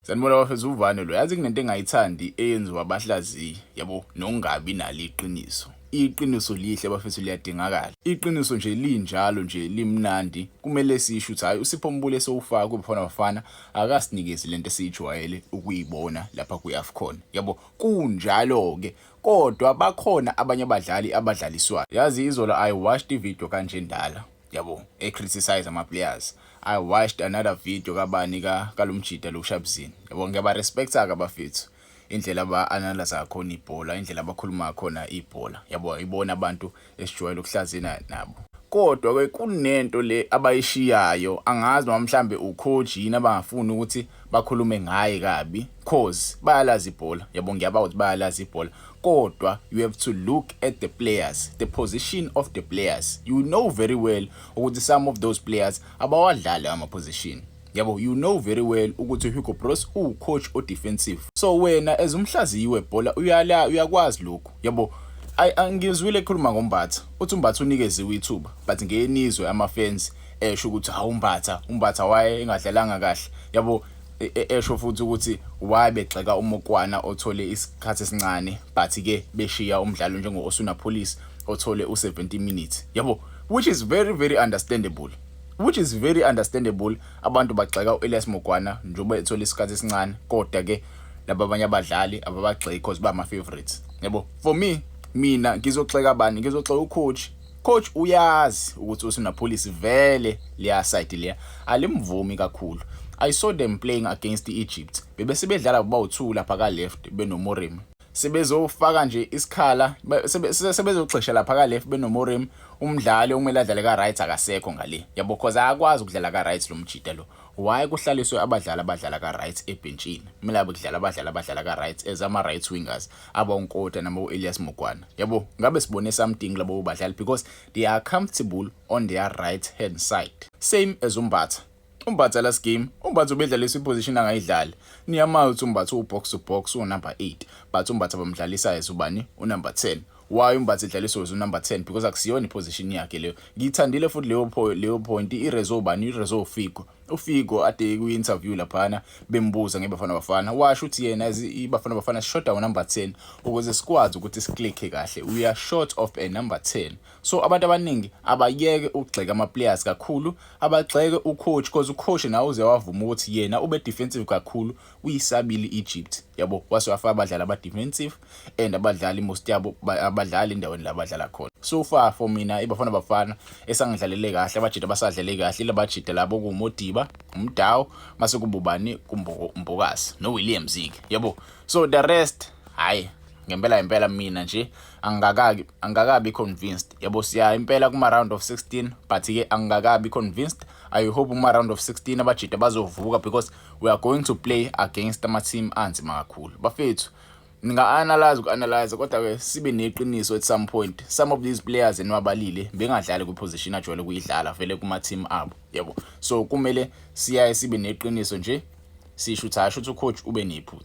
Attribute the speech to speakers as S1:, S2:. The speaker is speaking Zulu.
S1: Sanibona bafethu, uvane lo. Yazi kunento engayithandi eyenziwa abahlaziyi, yabo, nokungabi nalo iqiniso. Iqiniso lihle bafethu, liyadingakala. Iqiniso nje linjalo nje limnandi. Kumele sisho ukuthi hayi uSipho Mbule sowufaka kuBafana Bafana akasinikezi lento esijwayele ukuyibona lapha kuAFCON. Yabo, kunjalo ke. Kodwa bakhona abanye abadlali abadlaliswayo. Yazi izolo I watched ivideo kanje ndala. Yabo, criticize ama players. I watched another video kabani kalomjida lo Shabzini. Yabo, ngiyaba-respecta ke abafethu. Indlela aba-analyze ngakhona ibhola, indlela abakhuluma ngakhona ibhola. Yabo, ibona abantu esijwayele ukuhlazina nabo. Kodwa ke kunento le abayishiyayo, angazi noma mhlambe ucoach yini abangafuni ukuthi bakhulume ngaye kabi cause bayalazi ibhola. Yabo, ngiyabawa ukuthi bayalazi ibhola. Kodwa you have to look at the players, the position of the players. You know very well ukuthi some of those players abawadlali ama position. Yabo, you know very well ukuthi Hugo Broos coach o defensive. So wena as umhlaziyi webhola uyakwazi lokho. Yabo, angizwile ekhuluma ngoMbatha. Uthi uMbatha unikeziwe ithuba, but ngenizwe ama fans esho ukuthi ha uMbatha waye engadlalanga kahle. Yabo, esho futhi ukuthi wayebegxeka uMokwana othole isikhathi esincane, but ke beshiya umdlalo njengo Osuna Police othole u70 minutes. Yabo, which is very understandable. Abantu bagxeka uElias Mokwana njengoba ethola isikhathi esincane, kodwa ke laba abanye abadlali ababagxeki because ba ama favorites. Yabo, for me, mina ngizogxeka bani? Ngizogxeka ucoach. Coach uyazi ukuthi Osuna Police vele liya side liya alimvumi kakhulu. I saw them playing against Egypt. Bebesebedlala bawu2 lapha ka left benoMorem. Sebezofaka nje isikhala, sebezoxesha lapha ka left benoMorem, umdlali okumele adlale ka right akasekho ngale. Yabo, because akwazi ukudlala ka right lo mjida lo. Why kuhlaliswe abadlala ka right ebenchini? Kumele abadlala ka right as ama right wingers, abonkota nama uElias Mokwana. Yabo, ngabe sibone something labo badlali because they are comfortable on their right hand side. Same as Umbatha last game, Umbatha ubedlalisa iposition angayidlali. Niyamazi ukuthi Umbatha ubox to box number 8, but Umbatha bamdlalisa as ubani number 10. Why Umbatha edlaliswa as number 10? Because akusiyona iposition yakhe leyo. Ngithandile futhi leyo point iRezo bani iRezo uFigo ade ku interview laphana bembuza ngeBafana Bafana. Washo uthi yena iBafana Bafana short down number 10 ukuze sikwazi ukuthi siklikhe kahle. We are short of a number 10. So abantu abaningi abayeke ukugxeka ama players kakhulu, abagxeke ucoach because ucoach nawo uze wavuma ukuthi yena ube defensive kakhulu uyisabili Egypt. Yabo, wasefaka abadlali aba defensive and abadlali most yabo abadlali endaweni la badlala khona. So far for mina iBafana Bafana esangidlalele kahle, abajida basadlale kahle, labajida labo kuModiba, uMdawu, mase kububani kuMbokazi no William Zig. Yabo, so the rest hayi ngempela mina nje angakabi convinced. Yabo, siya impela kuma round of 16, but ke angakabi convinced. I hope uma round of 16 abajida bazovuka because we are going to play against ama team anzima kakhulu. Bafethu, ninga-analyze kodwa ke sibe neqiniso at some point. Some of these players enwabalile bengadlali kwiposition ajwayele kuyidlala vele kuma team abo. Yabo, so kumele sibe neqiniso nje, sisho ukuthi ucoach ube nephutha.